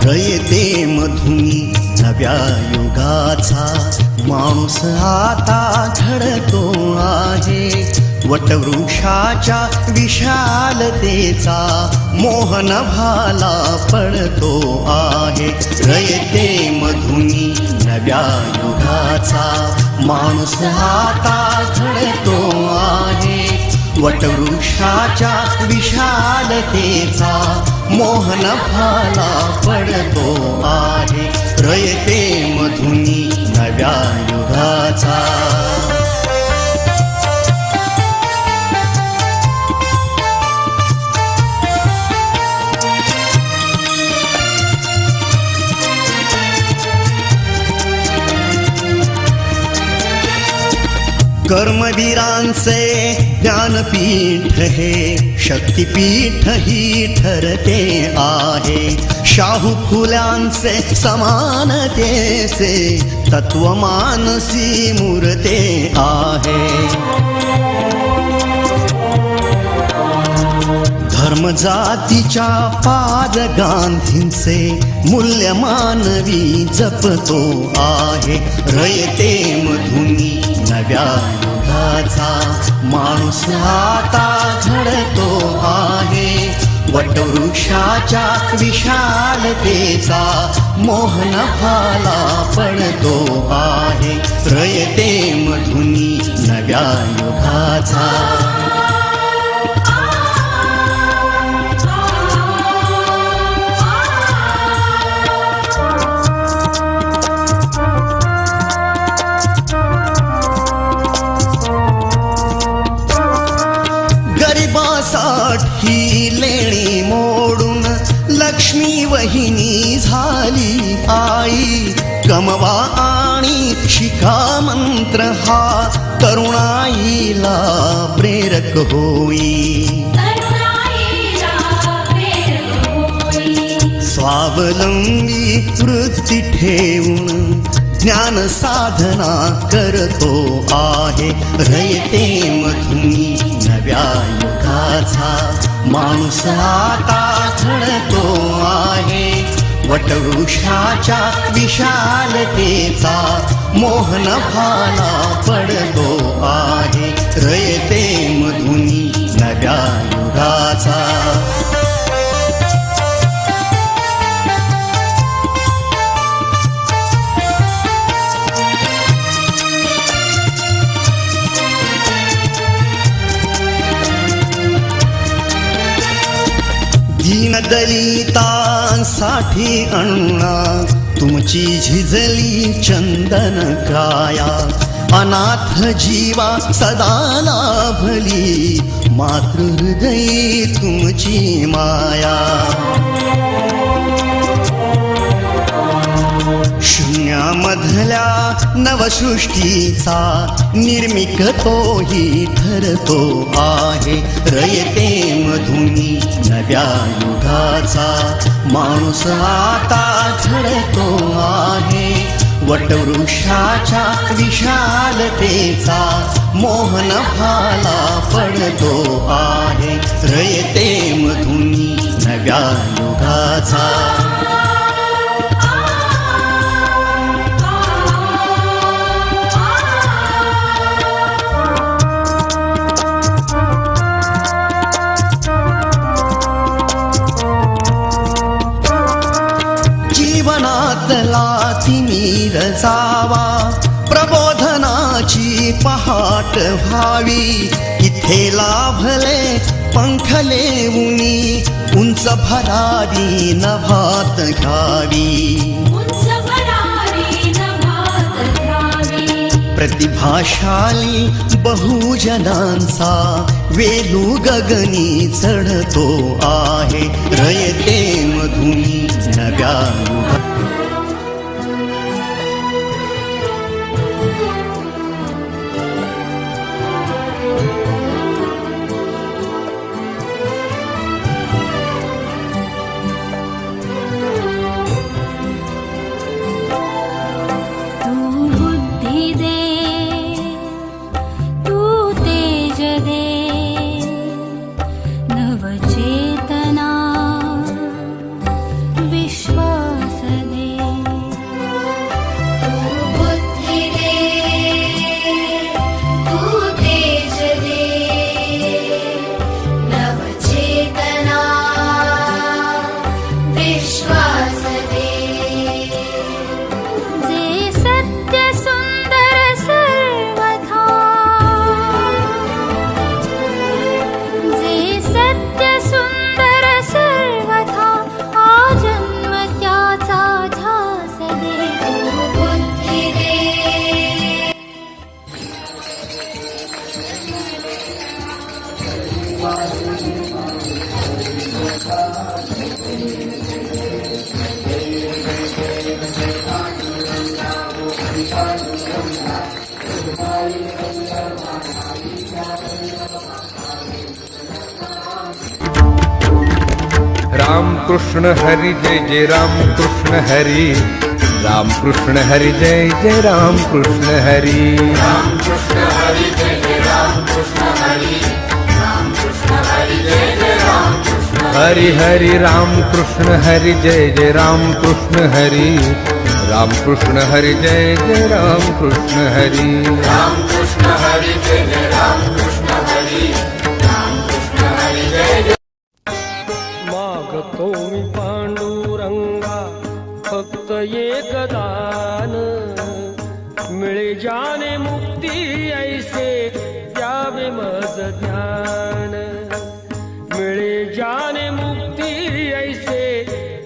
रयते मधुनी नव्या युगाचा माणूस आता घडतो आहे. वटवृक्षाच्या विशालतेचा मोहन भाला पडतो आहे. रयते मधुनी नव्या युगाचा माणूस आता घडतो आहे. वटवृक्षाच्या विशालतेचा मोहन भाला पडतो आहे. रयते मधुनी नव्या युगाचा. कर्मवीरांचे ज्ञानपीठ हे शक्तिपीठ ही ठरते आहे. शाहू फुल्यांचे समानतेचे तत्वमानसी मूर्ते आहे. धर्म जातीच्या पाद गांधींचे मूल्य मानवी जपतो आहे. रयते मधुनी नव्या युगाचा माणूस आता घडतो आहे. वटवृक्षाच्या विशालतेचा मोहन भाला पडतो आहे. रयते मधुनी नव्या युगाचा. गरिबासाठी लेणी मोडून लक्ष्मी वहिनी झाली आई. कमवा आणि शिका मंत्र हा तरुणाईला प्रेरक होई. स्वावलंबी वृत्ती ठेवून ज्ञान साधना करतो आहे. रयते मधुनी नव्या युगाचा माणूस आता घडतो आहे. वटवृक्षाच्या विशालतेचा मोहन भाला पडतो आहे. रयते मधुनी नव्या युगाचा. दलितांसाठी अण्णा तुमची झिजली चंदन काया. अनाथ जीवा सदा लाभली मातृहृदयी तुमची माया. शून्यामधल्या नवसृष्टीचा निर्मिक तोही ठरतो आहे. रयते मधुनी नव्या युगाचा माणूस आता घडतो आहे. वटवृक्षाच्या विशालतेचा मोहन भाला पडतो आहे. रयते मधुनी नव्या युगाचा. जीवनातला तिमिर जावा प्रबोधनाची पहाट व्हावी. इथे लाभले पंखले उनी उंच भरारी नभात घ्यावी. प्रतिभाशाली बहुजनांचा वेलू गगनी चढतो आहे. रयते मधुनी नव्या युगाचा. राम कृष्ण हरी जय जय राम कृष्ण हरी, राम कृष्ण हरी जय जय राम कृष्ण हरी, राम कृष्ण हरी जय जय राम कृष्ण हरी, राम कृष्ण हरी जय जय राम कृष्ण हरी, हरि राम कृष्ण हरी जय जय राम कृष्ण हरी, राम कृष्ण हरी जय जय राम कृष्ण हरी, राम कृष्ण हरी जय जय राम कृष्ण हरी, राम कृष्ण हरी जय जय। मागतो मी पांडुरंगा फक्त एक दान, मिळे जाने मुक्ती ऐसे द्यावे मज ज्ञान, मिळे जाने मुक्ती ऐसे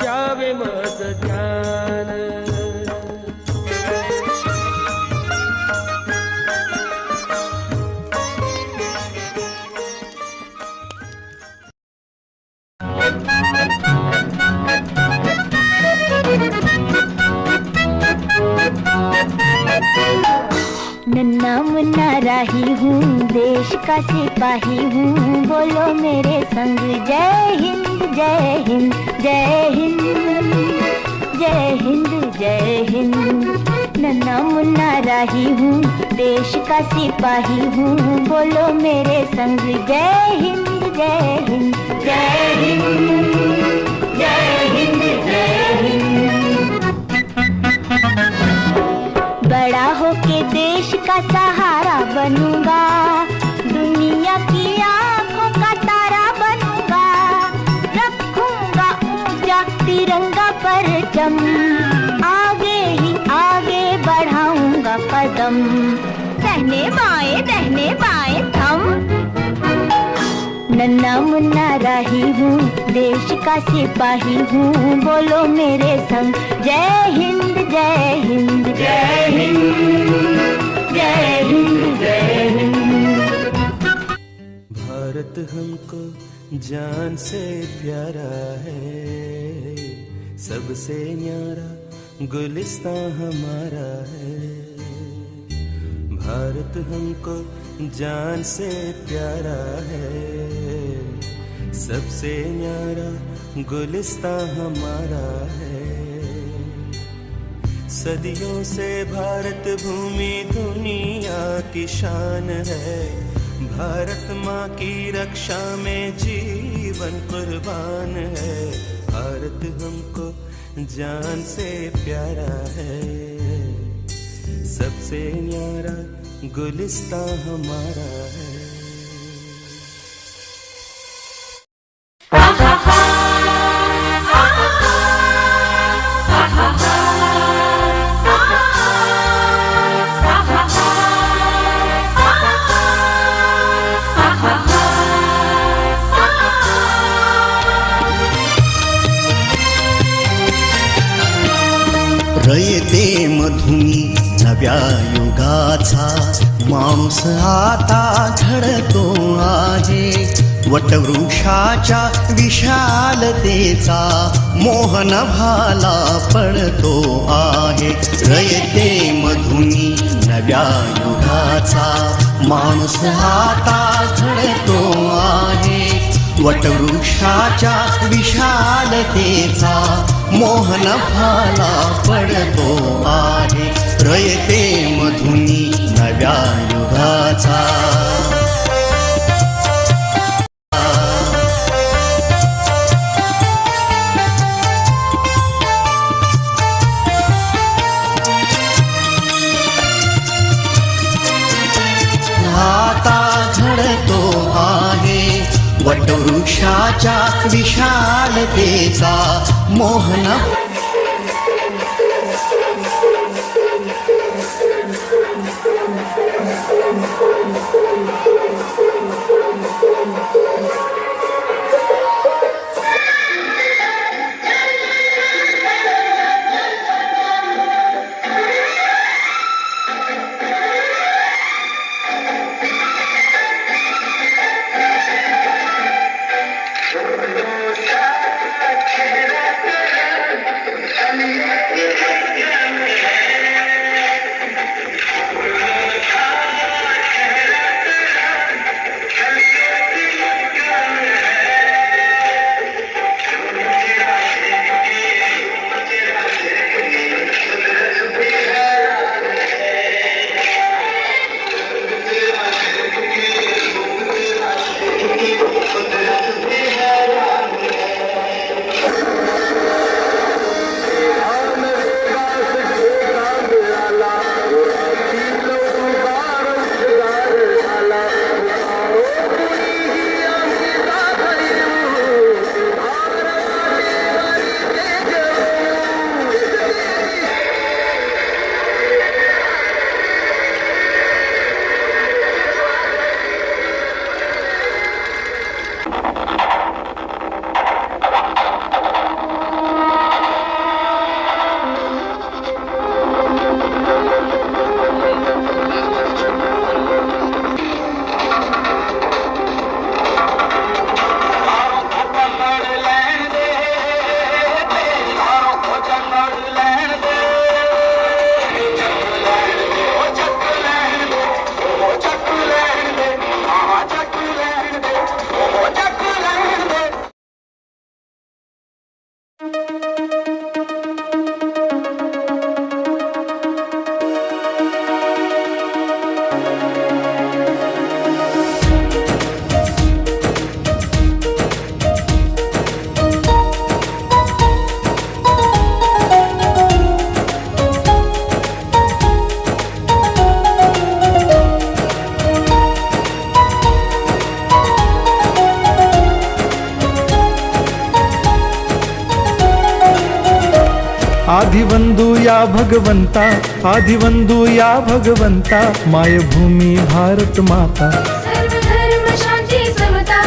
द्यावे मज ज्ञान। नन्ना मुन्ना राही हूँ, देश का सिपाही हूँ, बोलो मेरे संग जय हिंद जय हिंद जय हिंद जय हिंद जय हिंद। नन्ना मुन्ना राही हूँ, देश का सिपाही हूँ, बोलो मेरे संग जय हिंद जय हिंद जय हिंद जय हिंद जय हिंद। बड़ा होके देश का सहारा बनूंगा, दुनिया की आंखों का तारा बनूंगा, रखूंगा ऊंचा तिरंगा परचम, आगे ही आगे बढ़ाऊंगा कदम, दहने बाएं थम। नन्ना मुन्ना राही हूँ, देश का सिपाही हूँ, बोलो मेरे संग जय हिंद जय हिंद जय हिंद जय हिंद जय हिंद। भारत हमको जान से प्यारा है, सबसे न्यारा गुलिस्तां हमारा है। भारत हमको जान से प्यारा है, सबसे न्यारा गुलिस्तां हमारा है। सदियों से भारत भूमि दुनिया की शान है, भारत माँ की रक्षा में जीवन कुर्बान है। भारत हमको जान से प्यारा है, सबसे न्यारा गुलिस्तां हमारा है। रयते मधुनी नव्या युगाचा, माणूस आता घडतो आहे, वटवृक्षाच्या विशालतेचा मोहन भाला पडतो आहे। रयते मधुनी नव्या युगाचा, माणूस आता घडतो आहे, वटवृक्षाच्या विशालतेचा मोहन भाला पडतो आहे। रयते मधुनी नव्या युगाचा। आता घडतो आहे, वटवृक्षाच्या विशालतेचा मोहन। आदिवंदू या भगवंता, आदिवंदू या भगवंता, मायभूमी भारत माता. सर्व धर्म शांती समता,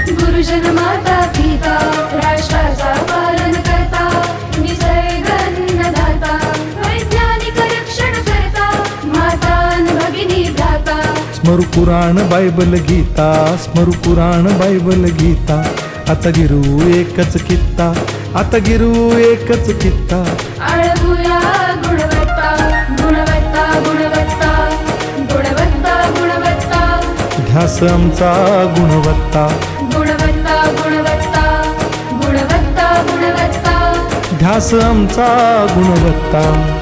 गुरुजन माता पिता, राष्ट्राचा पालन करता, निसर्ग अन्नदाता, वैज्ञानिक रक्षण करता, माता अन् भगिनी भ्राता. स्मरू पुराण बायबल गीता, स्मरू पुराण बायबल गीता. आता गिरू एकच कित्ता, आता गिरू एकच कित्ता. आळवूया गुणवत्ता, गुणवत्ता, गुणवत्ता, गुणवत्ता, गुणवत्ता. ध्यास आमचा गुणवत्ता, गुणवत्ता, गुणवत्ता, गुणवत्ता, गुणवत्ता. ध्यास आमचा गुणवत्ता.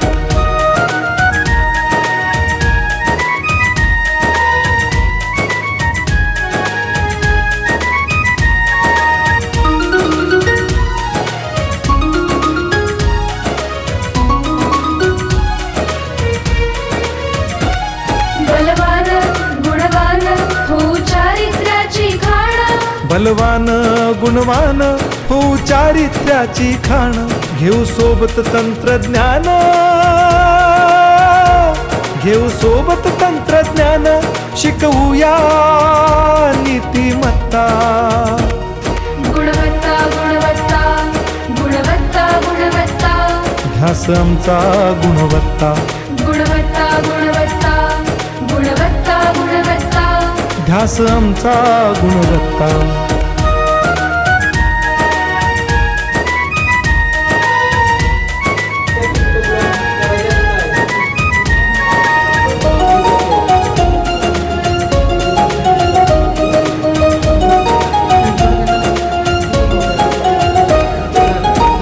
बलवान गुणवान हो चारित्र्याची खाण. बलवान गुणवान हो चारित्र्याची खाण. घेऊ सोबत तंत्रज्ञान, घेऊ सोबत तंत्रज्ञान. शिकवूया नीतिमत्ता. गुणवत्ता, गुणवत्ता, गुणवत्ता, गुणवत्ता. ध्यास आमचा गुणवत्ता, गुणवत्ता, गुणवत्ता, गुणवत्ता, गुणवत्ता. ध्यास आमचा गुणवत्ता.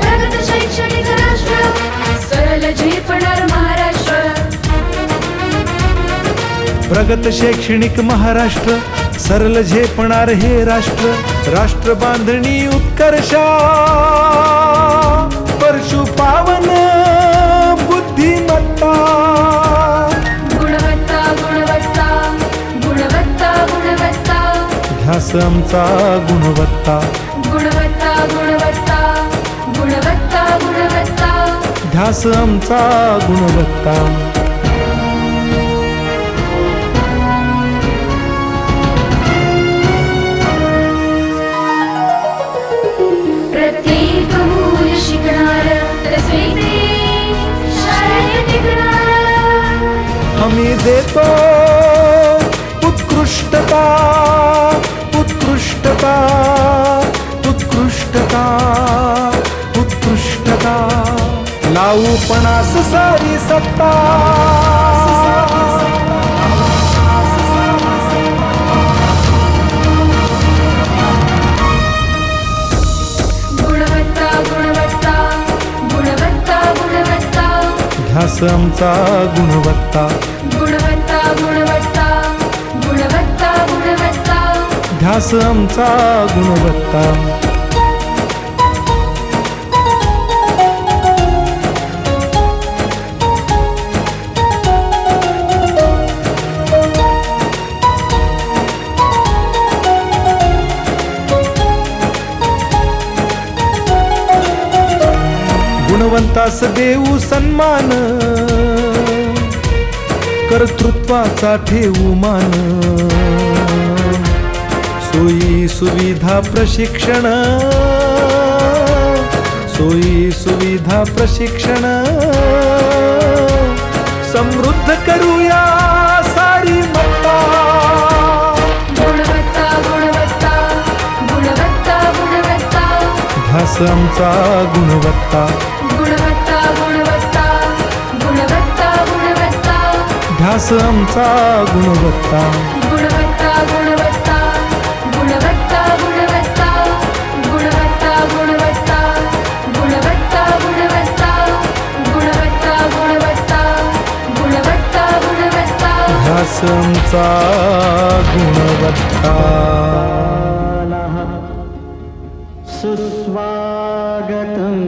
प्रगत शैक्षणिक राष्ट्र, सरळ झेपणार महाराष्ट्र. प्रगत शैक्षणिक महाराष्ट्र, सरल झेपणार हे राष्ट्र. राष्ट्र बांधणी उत्कर्षा, परशु पावन बुद्धिमत्ता. गुणवत्ता, गुणवत्ता, गुणवत्ता, गुणवत्ता. ध्यास आमचा गुणवत्ता, गुणवत्ता, गुणवत्ता, गुणवत्ता, गुणवत्ता. ध्यास आमचा गुणवत्ता. प्रत्येक मूल शिकणार, तसे ते शाळेत टिकणार. हमी देतो उत्कृष्टता, उत्कृष्टता, उत्कृष्टता, उत्कृष्टता. लावू पणास सारी सत्ता. गुणवत्ता, गुणवत्ता, गुणवत्ता, गुणवत्ता. ध्यास आमचा गुणवत्ता, गुणवत्ता, गुणवत्ता, गुणवत्ता, गुणवत्ता. ध्यास आमचा गुणवत्ता. गुणवंतास देऊ सन्मान, कर्तृत्वाचा ठेवू मान. सोयी सुविधा प्रशिक्षण, सोयी सुविधा प्रशिक्षण. समृद्ध करूया सारी मत्ता. गुणवत्ता, गुणवत्ता, गुणवत्ता, गुणवत्ता. ध्यास आमचा गुणवत्ता, गुणवत्ता, गुणवत्ता, गुणवत्ता, गुणवत्ता. ध्यास आमचा गुणवत्ता. गुणवत्ता, गुणवत्ता, गुणवत्ता, गुणवत्ता. गुणवत्ता, गुणवत्ता, गुणवत्ता, गुणवत्ता. गुणवत्ता, गुणवत्ता, गुणवत्ता, गुणवत्ता. ध्यास आमचा गुणवत्ता. सुस्वागतम्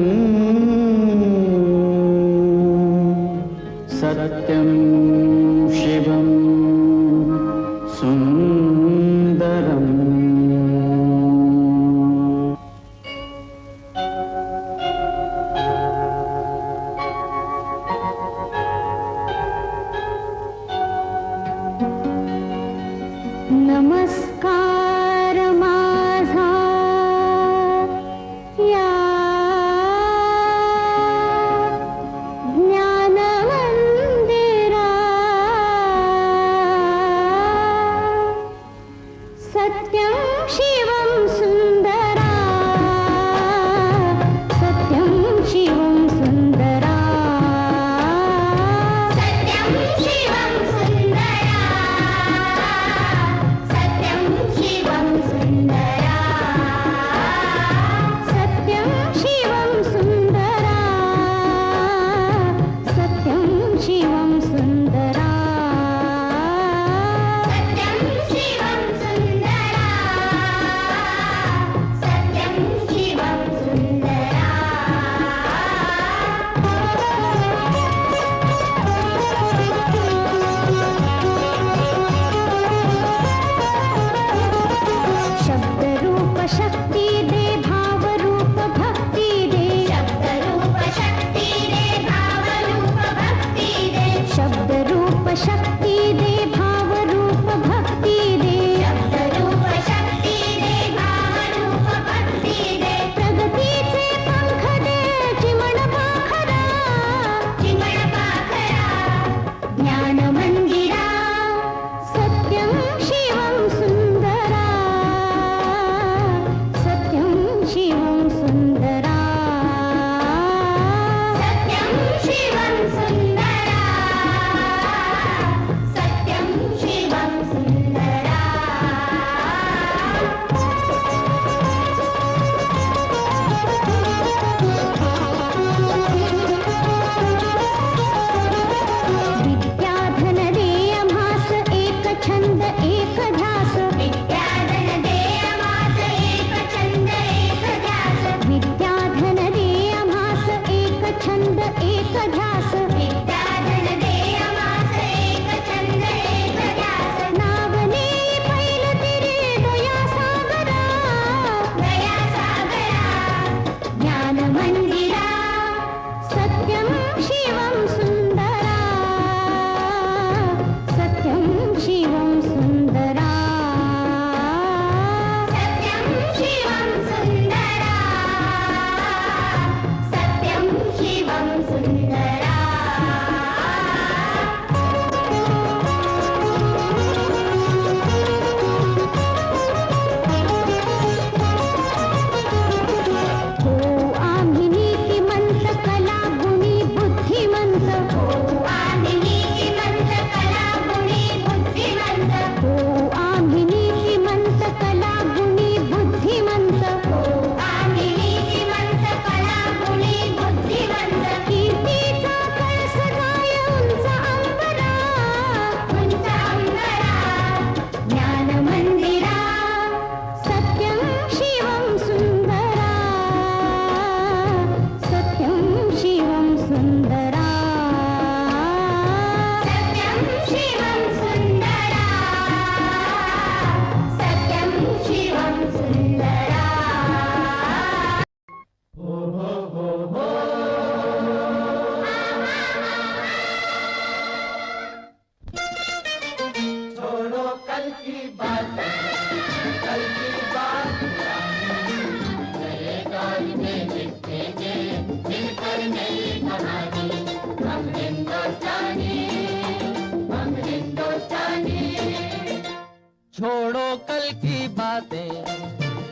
सत्यं शिवं सुन्दरम्.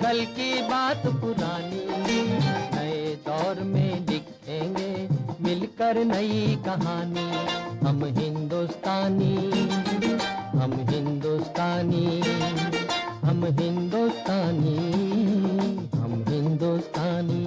कल की बात पुरानी नए दौर में लिखेंगे मिलकर नई कहानी। हम हिंदुस्तानी, हम हिंदुस्तानी, हम हिंदुस्तानी, हम हिंदुस्तानी।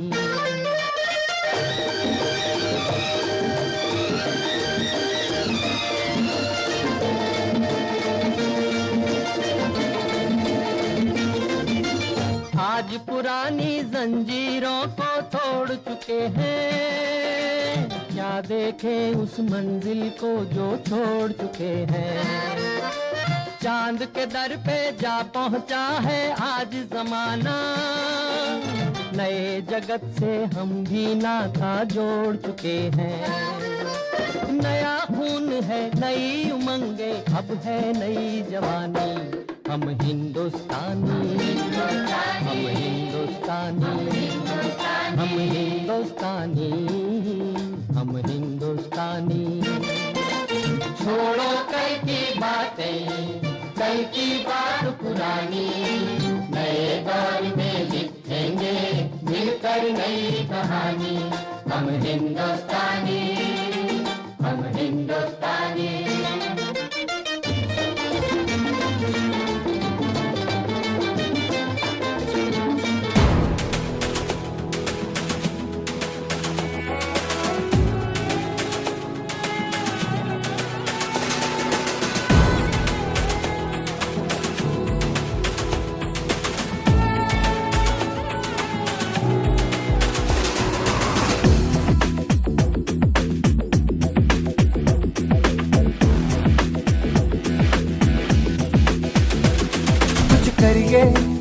आज पुरानी जंजीरों को तोड़ चुके हैं, क्या देखे उस मंजिल को जो छोड़ चुके हैं। चांद के दर पे जा पहुंचा है आज जमाना, नए जगत से हम भी नाता जोड़ चुके हैं। नया खून है, नई उमंगे, अब है नई जवानी। हम हिंदुस्तानी, हम हिंदुस्तानी, हम हिंदुस्तानी, हम हिंदुस्तानी। छोड़ो कल की बातें, कल की बात पुरानी, नए दौर में लिखेंगे मिलकर नई कहानी। हम हिंदुस्तानी, हम हिंदुस्तानी।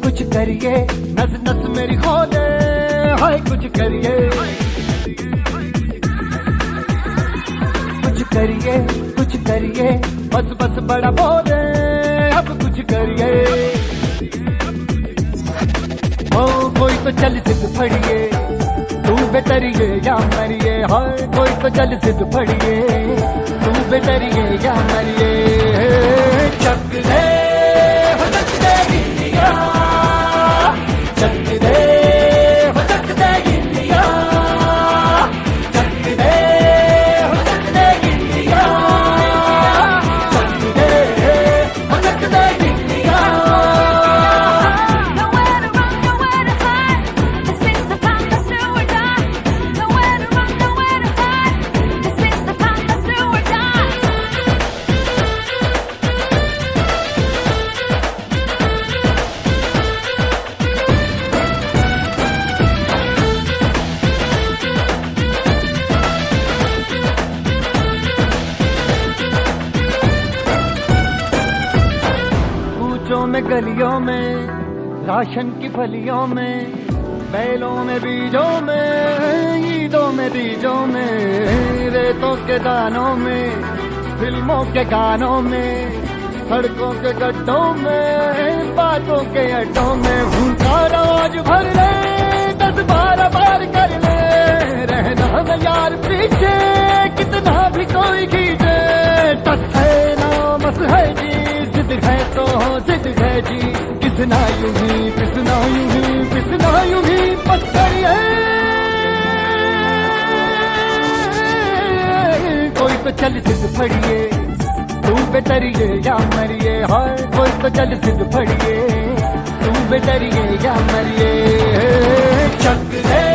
कुछ करिए, नस नस मेरी खोले, हाय कुछ करिए, कुछ करिए, कुछ करिए, बस बस बड़ा बोले, अब कुछ करिए। ओ कोई तो चल सिद्ध फड़िए, तू बेतरिए या मरिए, हाय कोई तो चल सिद्ध फड़िए, तू बेतरिए या मरिए। चक दे चक दे, हो चक दे इंडिया, चक दे, हो चक दे इंडिया, चक दे, हो चक दे India. Nowhere to run, nowhere to hide. This is the time to do or die. Nowhere to run, nowhere to hide. This is the time to do or die. कूचों में गलियों में, ration की फलियों में, बैलों में बीजों में, ईदों में बीजों में, रेतों के दानों में, फिल्मों के गानों में, सड़कों के गड्ढों में, बातों के अड्डों में। भूखा रोज भर ले, 10-12 बार कर ले, रहना न यार पीछे, कितना भी कोई खींचे। टस है ना मस है जी, जिद है तो जिद है जी, किसना यूं ही, किसना यूं ही, किसना यूं ही बस करिए। कोई तो चल सिद्ध फड़िए, तू बेतरिए या मरिए, हाय कोई तो चल सिद्ध फड़िए, तू बेतरिए या मरिए।